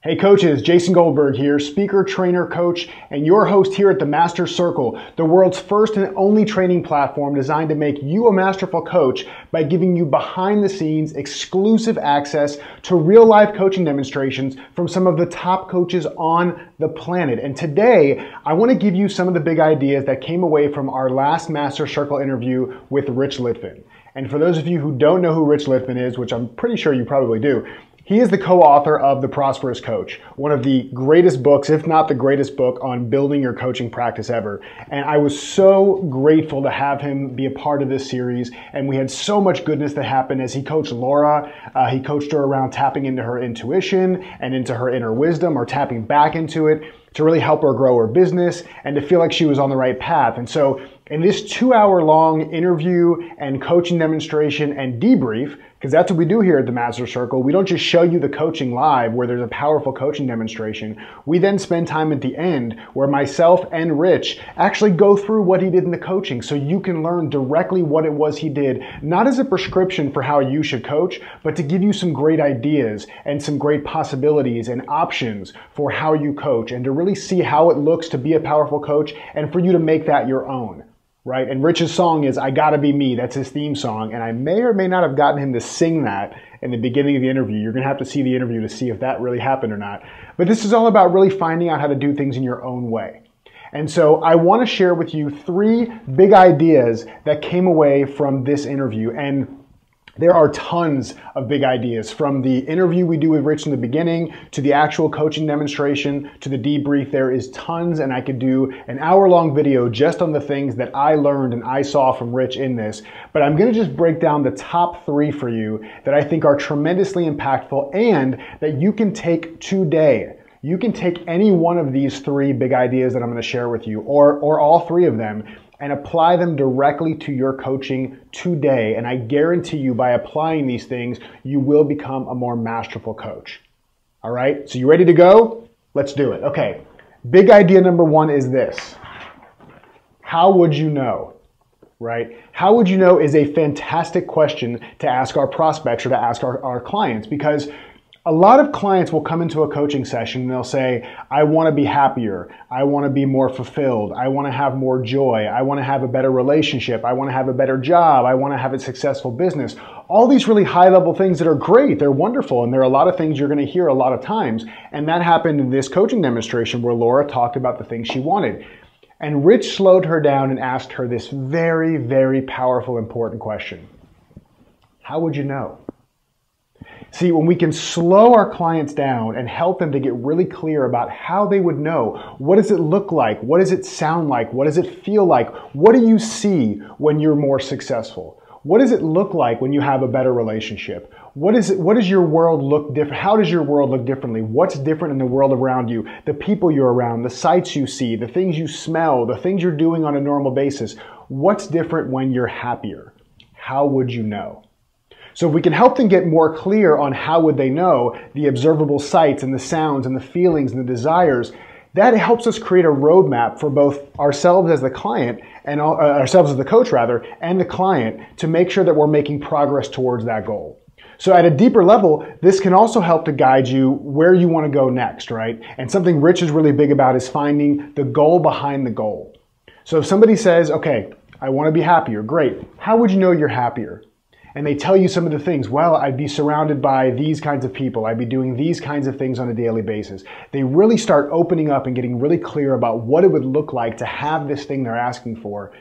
Hey coaches, Jason Goldberg here, speaker, trainer, coach, and your host here at the Master Circle, the world's first and only training platform designed to make you a masterful coach by giving you behind the scenes exclusive access to real life coaching demonstrations from some of the top coaches on the planet. And today, I want to give you some of the big ideas that came away from our last Master Circle interview with Rich Litvin. And for those of you who don't know who Rich Litvin is, which I'm pretty sure you probably do, he is the co-author of The Prosperous Coach, one of the greatest books, if not the greatest book, on building your coaching practice ever. And I was so grateful to have him be a part of this series. And we had so much goodness that happened as he coached Laura. He coached her around tapping into her intuition and into her inner wisdom, or tapping back into it to really help her grow her business and to feel like she was on the right path. And so in this 2-hour-long interview and coaching demonstration and debrief, because that's what we do here at the Master Circle, we don't just show you the coaching live where there's a powerful coaching demonstration. We then spend time at the end where myself and Rich actually go through what he did in the coaching so you can learn directly what it was he did, not as a prescription for how you should coach, but to give you some great ideas and some great possibilities and options for how you coach and to really see how it looks to be a powerful coach and for you to make that your own. Right? And Rich's song is I Gotta Be Me. That's his theme song. And I may or may not have gotten him to sing that in the beginning of the interview. You're going to have to see the interview to see if that really happened or not. But this is all about really finding out how to do things in your own way. And so I want to share with you 3 big ideas that came away from this interview. And there are tons of big ideas, from the interview we do with Rich in the beginning to the actual coaching demonstration to the debrief. There is tons, and I could do an hour-long video just on the things that I learned and I saw from Rich in this. But I'm going to just break down the top 3 for you that I think are tremendously impactful and that you can take today. You can take any one of these 3 big ideas that I'm going to share with you, or all 3 of them, and apply them directly to your coaching today. And I guarantee you, by applying these things, you will become a more masterful coach. All right, so you ready to go? Let's do it. Okay, big idea number 1 is this. How would you know? Right? How would you know is a fantastic question to ask our prospects or to ask our clients, because a lot of clients will come into a coaching session and they'll say, I want to be happier. I want to be more fulfilled. I want to have more joy. I want to have a better relationship. I want to have a better job. I want to have a successful business. All these really high level things that are great. They're wonderful. And there are a lot of things you're going to hear a lot of times. And that happened in this coaching demonstration where Laura talked about the things she wanted. And Rich slowed her down and asked her this very, very powerful, important question. How would you know? See, when we can slow our clients down and help them to get really clear about how they would know, what does it look like? What does it sound like? What does it feel like? What do you see when you're more successful? What does it look like when you have a better relationship? What does your world look different? How does your world look differently? What's different in the world around you? The people you're around, the sights you see, the things you smell, the things you're doing on a normal basis. What's different when you're happier? How would you know? So if we can help them get more clear on how would they know, the observable sights and the sounds and the feelings and the desires, that helps us create a roadmap for both ourselves as the client and ourselves as the coach rather, and the client, to make sure that we're making progress towards that goal. So at a deeper level, this can also help to guide you where you want to go next, right? And something Rich is really big about is finding the goal behind the goal. So if somebody says, okay, I want to be happier, great. How would you know you're happier? And they tell you some of the things. Well, I'd be surrounded by these kinds of people. I'd be doing these kinds of things on a daily basis. They really start opening up and getting really clear about what it would look like to have this thing they're asking for.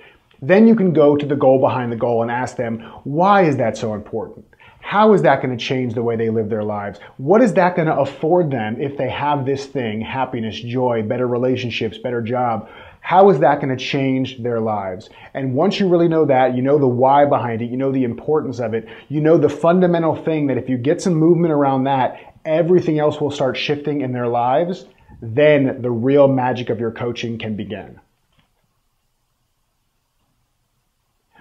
Then you can go to the goal behind the goal and ask them, why is that so important? How is that going to change the way they live their lives? What is that going to afford them if they have this thing, happiness, joy, better relationships, better job? How is that going to change their lives? And once you really know that, you know the why behind it, you know the importance of it, you know the fundamental thing that if you get some movement around that, everything else will start shifting in their lives, then the real magic of your coaching can begin.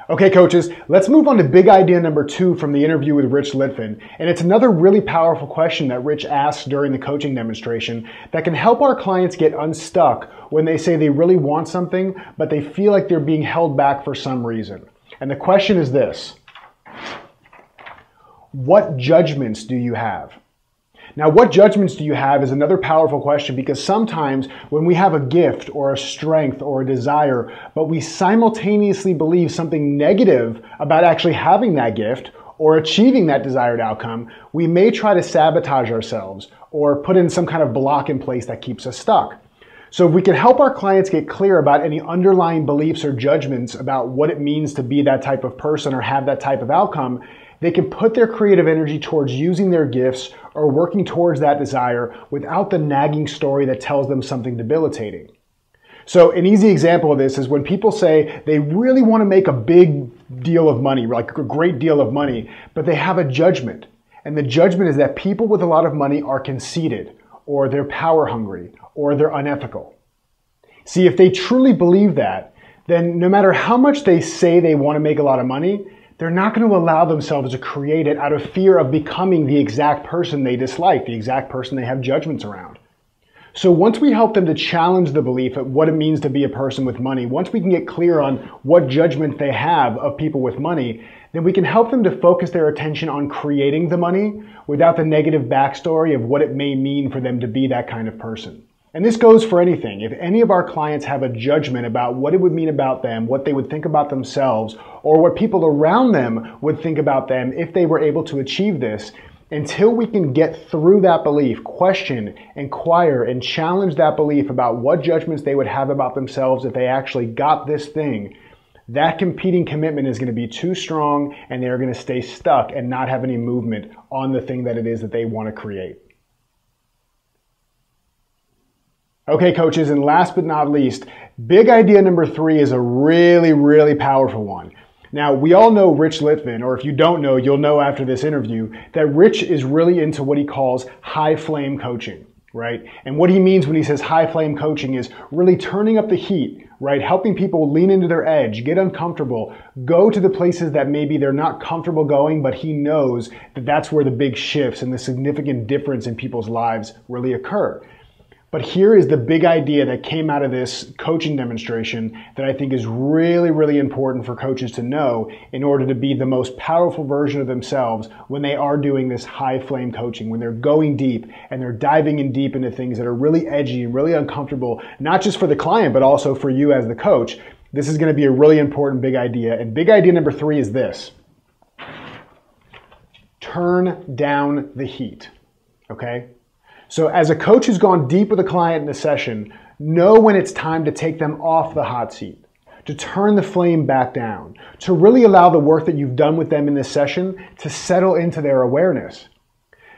Okay, coaches, let's move on to big idea number 2 from the interview with Rich Litvin. And it's another really powerful question that Rich asked during the coaching demonstration that can help our clients get unstuck when they say they really want something, but they feel like they're being held back for some reason. And the question is this: what judgments do you have? Now, what judgments do you have is another powerful question, because sometimes when we have a gift or a strength or a desire, but we simultaneously believe something negative about actually having that gift or achieving that desired outcome, we may try to sabotage ourselves or put in some kind of block in place that keeps us stuck. So if we can help our clients get clear about any underlying beliefs or judgments about what it means to be that type of person or have that type of outcome, they can put their creative energy towards using their gifts or working towards that desire without the nagging story that tells them something debilitating. So an easy example of this is when people say they really want to make a big deal of money, like a great deal of money, but they have a judgment. And the judgment is that people with a lot of money are conceited, or they're power hungry, or they're unethical. See, if they truly believe that, then no matter how much they say they want to make a lot of money, they're not going to allow themselves to create it out of fear of becoming the exact person they dislike, the exact person they have judgments around. So once we help them to challenge the belief of what it means to be a person with money, once we can get clear on what judgment they have of people with money, then we can help them to focus their attention on creating the money without the negative backstory of what it may mean for them to be that kind of person. And this goes for anything. If any of our clients have a judgment about what it would mean about them, what they would think about themselves, or what people around them would think about them if they were able to achieve this, until we can get through that belief, question, inquire, and challenge that belief about what judgments they would have about themselves if they actually got this thing, that competing commitment is going to be too strong, and they're going to stay stuck and not have any movement on the thing that it is that they want to create. Okay, coaches, and last but not least, big idea number 3 is a really, really powerful one. Now, we all know Rich Litvin, or if you don't know, you'll know after this interview, that Rich is really into what he calls high flame coaching, right? And what he means when he says high flame coaching is really turning up the heat, right? Helping people lean into their edge, get uncomfortable, go to the places that maybe they're not comfortable going, but he knows that that's where the big shifts and the significant difference in people's lives really occur. But here is the big idea that came out of this coaching demonstration that I think is really, really important for coaches to know in order to be the most powerful version of themselves when they are doing this high flame coaching, when they're going deep and they're diving in deep into things that are really edgy and really uncomfortable, not just for the client, but also for you as the coach. This is going to be a really important big idea. And big idea number 3 is this: turn down the heat, okay? So as a coach who's gone deep with a client in a session, know when it's time to take them off the hot seat, to turn the flame back down, to really allow the work that you've done with them in this session to settle into their awareness.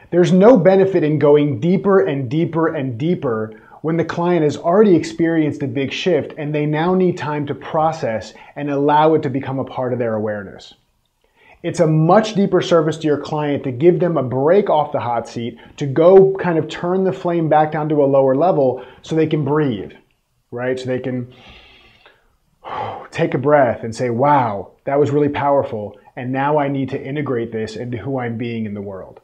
There's no benefit in going deeper and deeper and deeper when the client has already experienced a big shift and they now need time to process and allow it to become a part of their awareness. It's a much deeper service to your client to give them a break off the hot seat, to go kind of turn the flame back down to a lower level so they can breathe, right? So they can take a breath and say, wow, that was really powerful. And now I need to integrate this into who I'm being in the world.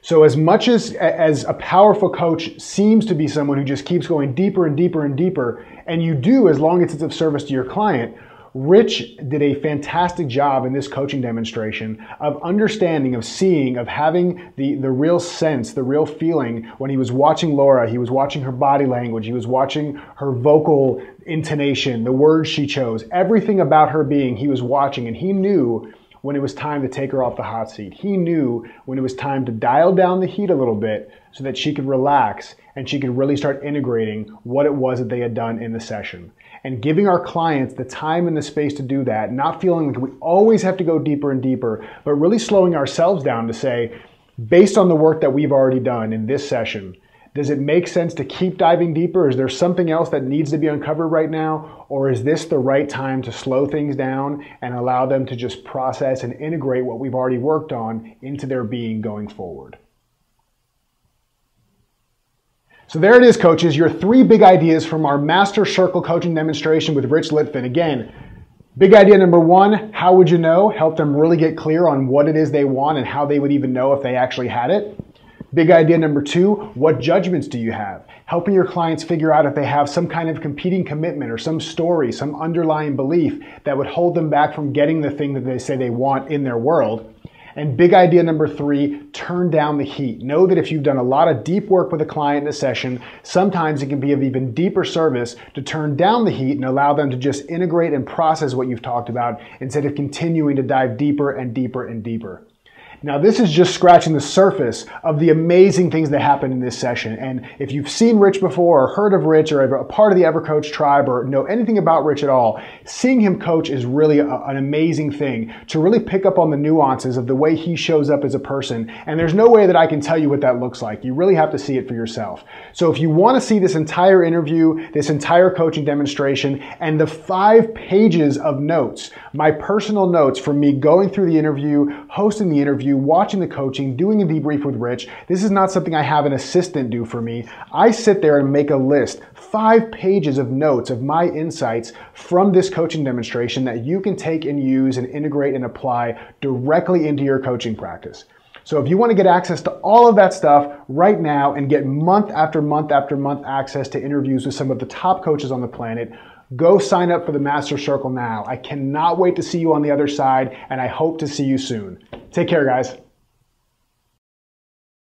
So as much as a powerful coach seems to be someone who just keeps going deeper and deeper and deeper, and you do as long as it's of service to your client, Rich did a fantastic job in this coaching demonstration of understanding, of seeing, of having the real sense, the real feeling when he was watching Laura. He was watching her body language. He was watching her vocal intonation, the words she chose, everything about her being he was watching, and he knew when it was time to take her off the hot seat. He knew when it was time to dial down the heat a little bit so that she could relax and she could really start integrating what it was that they had done in the session. And giving our clients the time and the space to do that, not feeling like we always have to go deeper and deeper, but really slowing ourselves down to say, based on the work that we've already done in this session, does it make sense to keep diving deeper? Is there something else that needs to be uncovered right now? Or is this the right time to slow things down and allow them to just process and integrate what we've already worked on into their being going forward? So there it is, coaches, your 3 big ideas from our Master Circle coaching demonstration with Rich Litvin. Again, big idea number 1, how would you know? Help them really get clear on what it is they want and how they would even know if they actually had it. Big idea number 2, what judgments do you have? Helping your clients figure out if they have some kind of competing commitment or some story, some underlying belief that would hold them back from getting the thing that they say they want in their world. And big idea number 3, turn down the heat. Know that if you've done a lot of deep work with a client in a session, sometimes it can be of even deeper service to turn down the heat and allow them to just integrate and process what you've talked about instead of continuing to dive deeper and deeper and deeper. Now, this is just scratching the surface of the amazing things that happen in this session. And if you've seen Rich before or heard of Rich or are a part of the Evercoach tribe or know anything about Rich at all, seeing him coach is really an amazing thing to really pick up on the nuances of the way he shows up as a person. And there's no way that I can tell you what that looks like. You really have to see it for yourself. So if you want to see this entire interview, this entire coaching demonstration, and the 5 pages of notes, my personal notes from me going through the interview, hosting the interview, watching the coaching, doing a debrief with Rich. This is not something I have an assistant do for me. I sit there and make a list, 5 pages of notes of my insights from this coaching demonstration that you can take and use and integrate and apply directly into your coaching practice. So if you want to get access to all of that stuff right now and get month after month after month access to interviews with some of the top coaches on the planet, go sign up for the Master Circle now. I cannot wait to see you on the other side, and I hope to see you soon. Take care, guys.